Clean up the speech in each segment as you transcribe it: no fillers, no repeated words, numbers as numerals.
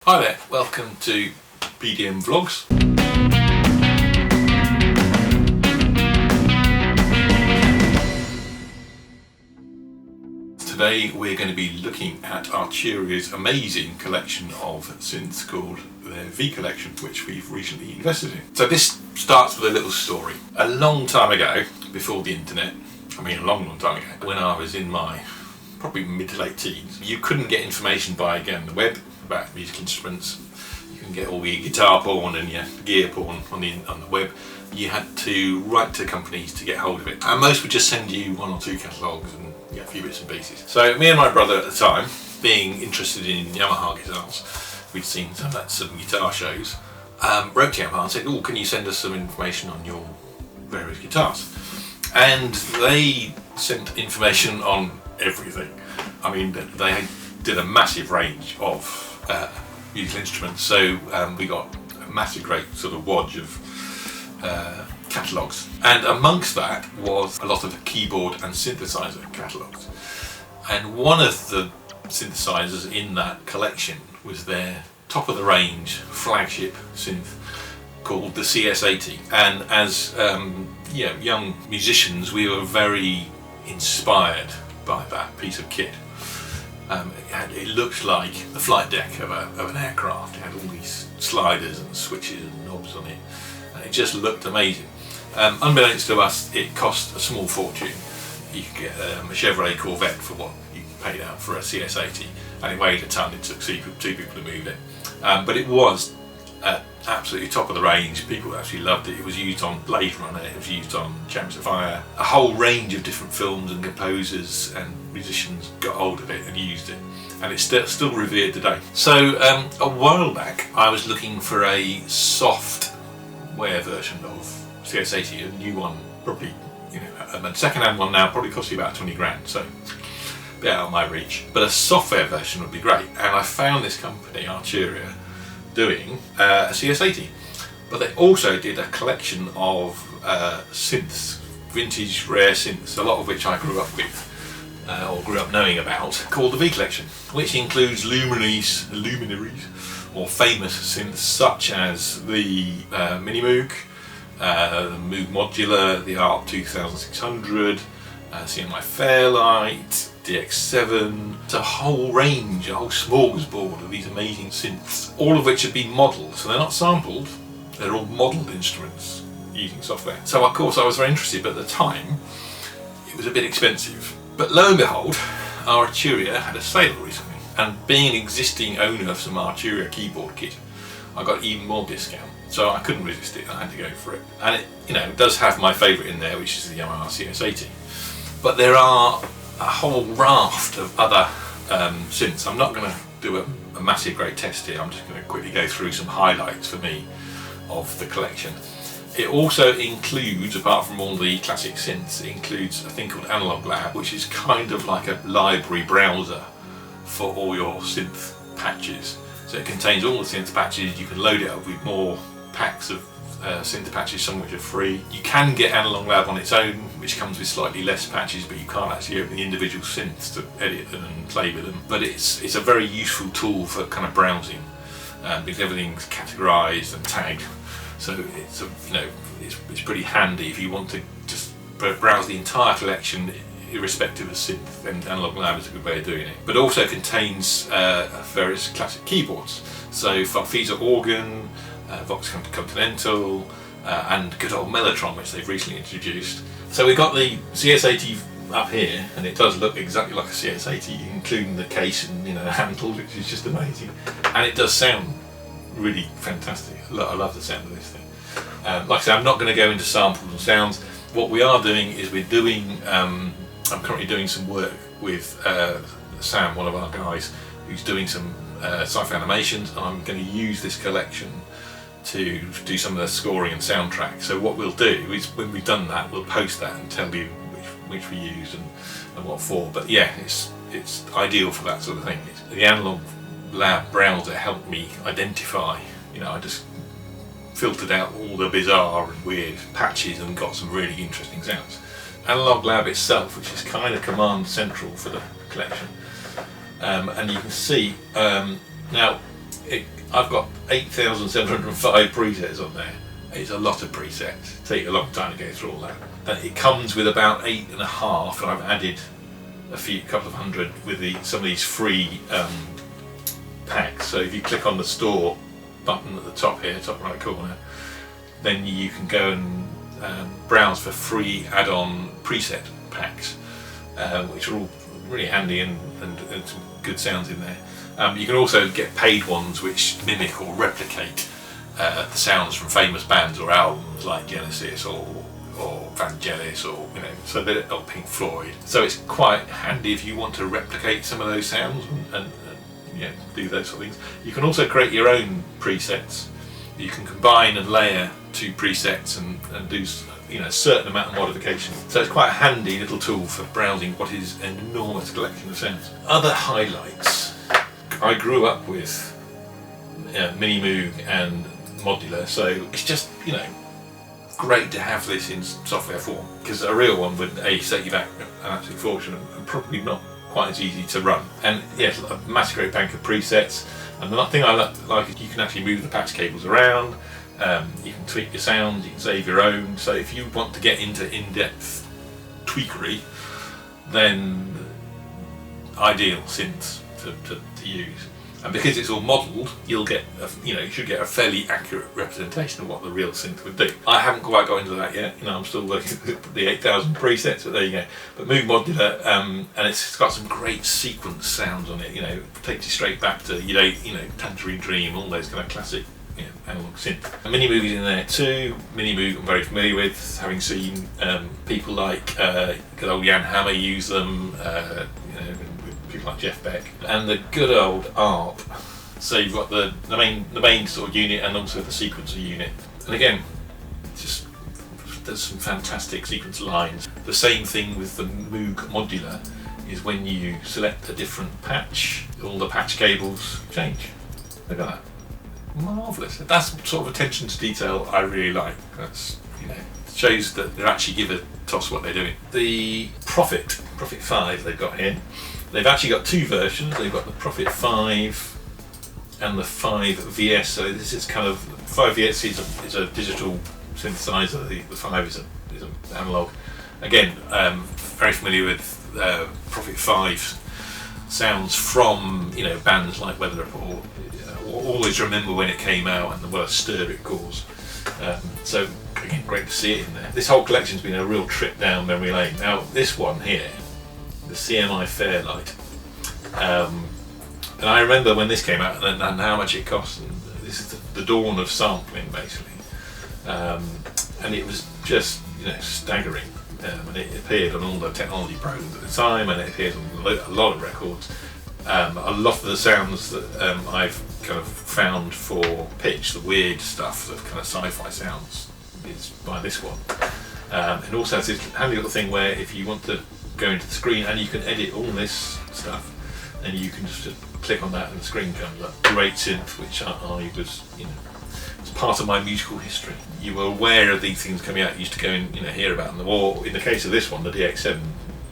Hi there, welcome to BDM Vlogs. Today we're going to be looking at Arturia's amazing collection of synths called their V collection, which we've recently invested in. So this starts with a little story. A long time ago, before the internet, a long time ago, when I was in my probably mid to late teens, you couldn't get information by going on the web about musical instruments. You can get all your guitar porn and your gear porn on the web. You had to write to companies to get hold of it, and most would just send you one or two catalogues and a few bits and pieces. So me and my brother at the time, being interested in Yamaha guitars, we'd seen some guitar shows, wrote to Yamaha and said, "Oh, can you send us some information on your various guitars?" And they sent information on everything. They did a massive range of musical instruments, so we got a massive great sort of wodge of catalogues, and amongst that was a lot of keyboard and synthesizer catalogues. And one of the synthesizers in that collection was their top of the range flagship synth called the CS80. And as young musicians, we were very inspired by that piece of kit. It looked like the flight deck of an aircraft. It had all these sliders and switches and knobs on it, and it just looked amazing. Unbeknownst to us, it cost a small fortune. You could get a Chevrolet Corvette for what you paid out for a CS80, and it weighed a ton. It took two people to move it, but it was absolutely top of the range. People actually loved it. It was used on Blade Runner, it was used on Chariots of Fire. A whole range of different films and composers and musicians got hold of it and used it, and it's still revered today. So a while back I was looking for a software version of CS80, a new one, probably a second-hand one now probably costs you about 20 grand, so a bit out of my reach, but a software version would be great. And I found this company, Arturia, doing a CS80, but they also did a collection of synths, vintage rare synths, a lot of which I grew up with or grew up knowing about, called the V collection, which includes luminaries or famous synths such as the Mini Moog, the Moog modular, the ARP 2600, CMI Fairlight, DX7. It's a whole range, a whole smorgasbord of these amazing synths, all of which have been modelled. So they're not sampled, they're all modelled instruments using software. So of course I was very interested, but at the time it was a bit expensive. But lo and behold, Arturia had a sale recently, and being an existing owner of some Arturia keyboard kit, I got even more discount. So I couldn't resist it, I had to go for it. And it does have my favourite in there, which is the Yamaha CS80. But there are a whole raft of other synths. I'm not going to do a massive great test here, I'm just going to quickly go through some highlights for me of the collection. It also includes, apart from all the classic synths, it includes a thing called Analogue Lab, which is kind of like a library browser for all your synth patches. So it contains all the synth patches. You can load it up with more packs of synth patches, some which are free. You can get Analogue Lab on its own, which comes with slightly less patches, but you can't actually open the individual synths to edit them and play with them. But it's a very useful tool for kind of browsing, because everything's categorized and tagged. So it's pretty handy if you want to just browse the entire collection irrespective of synth, then Analogue Lab is a good way of doing it. But it also contains various classic keyboards, so Farfisa organ, Vox Continental, and good old Mellotron, which they've recently introduced. So we've got the CS80 up here, and it does look exactly like a CS80, including the case and handle, which is just amazing, and it does sound really fantastic. I love the sound of this thing. Like I say, I'm not going to go into samples and sounds. What we are doing is I'm currently doing some work with Sam, one of our guys, who's doing some sci-fi animations, and I'm going to use this collection to do some of the scoring and soundtrack. So what we'll do is, when we've done that, we'll post that and tell you which we used and what for. But yeah, it's ideal for that sort of thing. The Analogue Lab browser helped me identify, I just filtered out all the bizarre and weird patches and got some really interesting sounds. Analogue Lab itself, which is kind of command central for the collection, and you can see now I've got 8,705 presets on there. It's a lot of presets. Take a long time to go through all that. It comes with about 8.5, and I've added a couple of hundred with some of these free packs. So if you click on the store button at the top here, top right corner, then you can go and browse for free add-on preset packs, which are all really handy and some good sounds in there. You can also get paid ones which mimic or replicate the sounds from famous bands or albums like Genesis or Vangelis or Pink Floyd. So it's quite handy if you want to replicate some of those sounds and do those sort of things. You can also create your own presets. You can combine and layer two presets and do a certain amount of modification. So it's quite a handy little tool for browsing what is an enormous collection of sounds. Other highlights. I grew up with Mini Moog and modular, so it's just great to have this in software form, because a real one would set you back an absolute fortune and probably not quite as easy to run. And yes, a massive great bank of presets. And the thing I like is you can actually move the patch cables around. You can tweak your sounds, you can save your own. So if you want to get into in-depth tweakery, then ideal synths to use. And because it's all modelled, you'll get you should get a fairly accurate representation of what the real synth would do. I haven't quite got into that yet. I'm still working with the 8,000 presets, but there you go. But Moog Modular, and it's got some great sequence sounds on it. Takes you straight back to Tangerine Dream, all those kind of classic analog synth. And Mini Moog is in there too. Mini Moog I'm very familiar with, having seen people like good old Jan Hammer use them. People like Jeff Beck, and the good old ARP. So you've got the main sort of unit and also the sequencer unit. And again, just there's some fantastic sequence lines. The same thing with the Moog Modular is when you select a different patch, all the patch cables change. Look at that. Marvellous. That's sort of attention to detail I really like. That's shows that they actually give a toss what they're doing. The Prophet 5 they've got here. They've actually got two versions. They've got the Prophet 5 and the 5VS. So this is kind of 5VS is a digital synthesizer. The 5 is an analog. Again, very familiar with Prophet 5 sounds from bands like Weather Report. Always remember when it came out and what a stir it caused. So again, great to see it in there. This whole collection's been a real trip down memory lane. Now this one here, the CMI Fairlight, and I remember when this came out and how much it cost. And this is the dawn of sampling, basically, and it was just staggering. And it appeared on all the technology programs at the time, and it appears on a lot of records. A lot of the sounds that I've kind of found for pitch, the weird stuff, the kind of sci-fi sounds, is by this one. And also it's this handy little thing where if you want to go into the screen and you can edit all this stuff, and you can just click on that and the screen comes up. Great synth, which I was, it's part of my musical history. You were aware of these things coming out, you used to go and hear about them. Or in the case of this one, the DX7,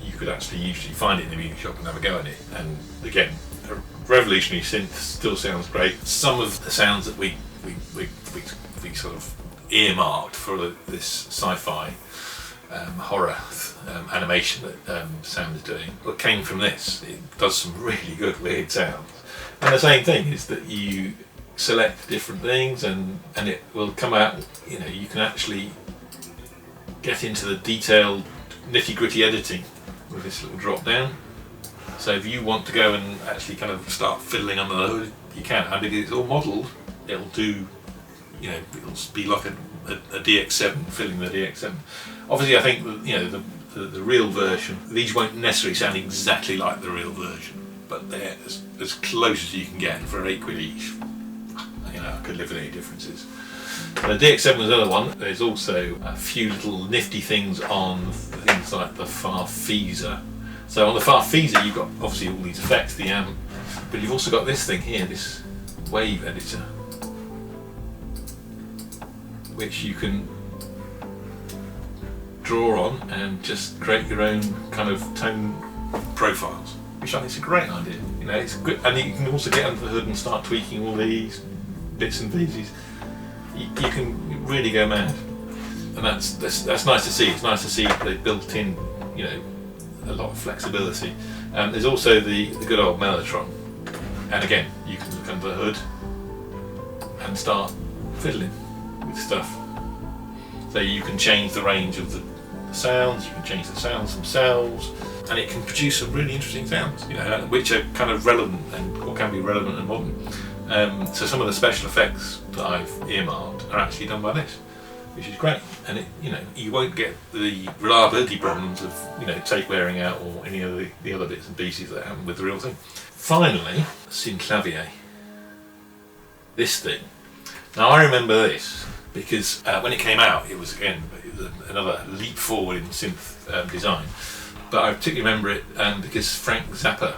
you could actually usually find it in the music shop and have a go at it. And again, a revolutionary synth, still sounds great. Some of the sounds that we sort of earmarked for this sci-fi horror animation that Sam is doing, what came from this. It does some really good weird sounds. And the same thing is that you select different things and it will come out, you can actually get into the detailed nitty-gritty editing with this little drop down. So if you want to go and actually kind of start fiddling under the hood, you can. And because it's all modelled, it'll do, it'll be like a DX7, filling the DX7. Obviously I think the real version, these won't necessarily sound exactly like the real version, but they're as close as you can get, and for £8 each, I could live with any differences. The DX7 was another one. There's also a few little nifty things on things like the Farfisa. So on the Farfisa you've got obviously all these effects, the amp, but you've also got this thing here, this wave editor, which you can draw on and just create your own kind of tone profiles. which I think is a great idea. You know, it's good, and you can also get under the hood and start tweaking all these bits and pieces. You can really go mad, and that's nice to see. It's nice to see they built in, you know, a lot of flexibility. There's also the good old Mellotron, and again, you can look under the hood and start fiddling with stuff. So you can change the range of the sounds, you can change the sounds themselves, and it can produce some really interesting sounds, you know, which are kind of relevant or can be relevant and modern. So some of the special effects that I've earmarked are actually done by this, which is great. And you know, you won't get the reliability problems of, you know, tape wearing out or any of the other bits and pieces that happen with the real thing. Finally, Synclavier. This thing. Now I remember this because when it came out, it was again another leap forward in synth design. But I particularly remember it because Frank Zappa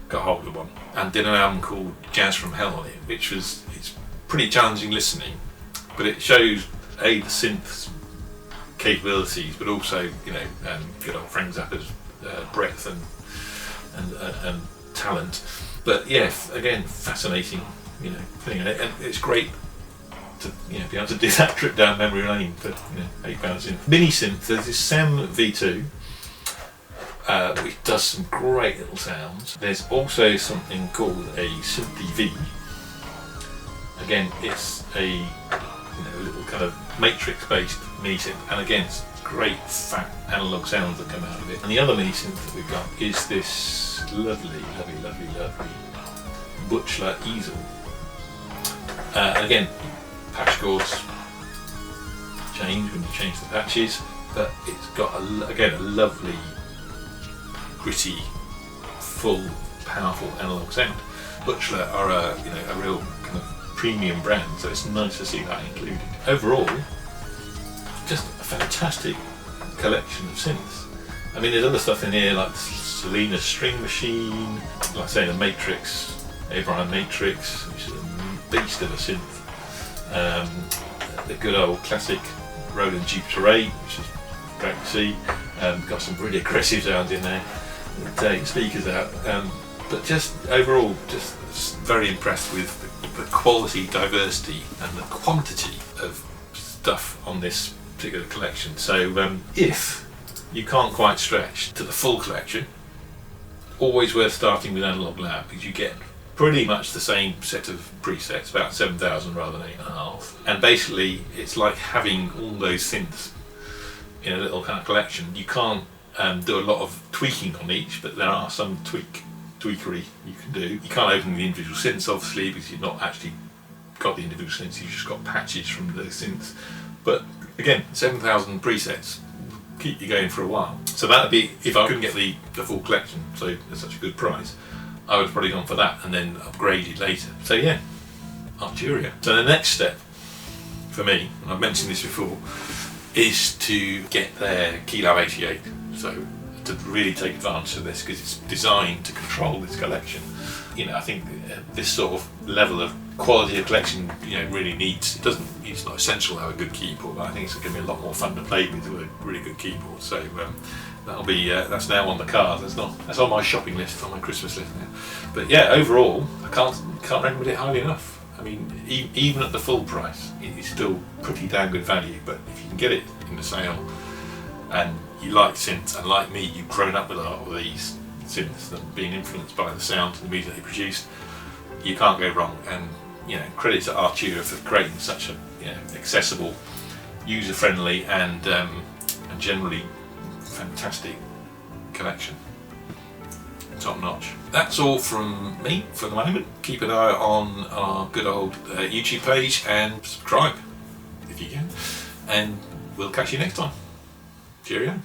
got hold of one and did an album called Jazz from Hell on it, which was, it's pretty challenging listening, but it shows the synth's capabilities, but also, you know, good old Frank Zappa's breadth and talent. But yeah, again, fascinating, you know, thing, and it's great to, you know, be able to do that trip down memory lane for, you know, £8 in. Mini synth, there's this SEM V2, which does some great little sounds. There's also something called a Synthi V. Again, it's a, you know, little kind of matrix-based mini synth, and again, it's great fat analog sounds that come out of it. And the other mini synth that we've got is this lovely Buchla Easel. And again, patch chords change when you change the patches, but it's got again a lovely, gritty, full, powerful analog sound. Buchla are a real kind of premium brand, so it's nice to see that included. Overall, just a fantastic collection of synths. I mean, there's other stuff in here like the Solina string machine, like I say, the Matrix, Abraham Matrix, which is a beast of a synth. The good old classic Roland Jupiter 8, which is great to see. Got some really aggressive sounds in there. Take speakers out, but just overall, just very impressed with the quality, diversity, and the quantity of stuff on this particular collection. So if you can't quite stretch to the full collection, always worth starting with Analogue Lab, because you get pretty much the same set of presets, about 7,000 rather than 8.5, and basically it's like having all those synths in a little kind of collection. You can't do a lot of tweaking on each, but there are some tweakery you can do. You can't open the individual synths obviously, because you've not actually got the individual synths, you've just got patches from those synths. But again, 7,000 presets keep you going for a while. So that would be, if I couldn't get the full collection, so at such a good price, I would have probably gone for that and then upgraded later. So yeah, Arturia. So the next step for me, and I've mentioned this before, is to get their Keylab 88. So to really take advantage of this, because it's designed to control this collection. You know, I think this sort of level of quality of collection, you know, really needs, it's not essential to have a good keyboard, but I think it's going to be a lot more fun to play with a really good keyboard. So that'll be, that's now on the card. That's on my shopping list, on my Christmas list now. But yeah, overall, I can't recommend it highly enough. I mean, even at the full price, it is still pretty damn good value. But if you can get it in the sale, and you like synths, and like me, you've grown up with a lot of these synths and being influenced by the sound and the music they produced, you can't go wrong. And you know, credit to Arturia for creating such a, you know, accessible, user-friendly, and generally fantastic collection. Top notch. That's all from me for the moment. Keep an eye on our good old YouTube page and subscribe if you can, and we'll catch you next time. Cheerio.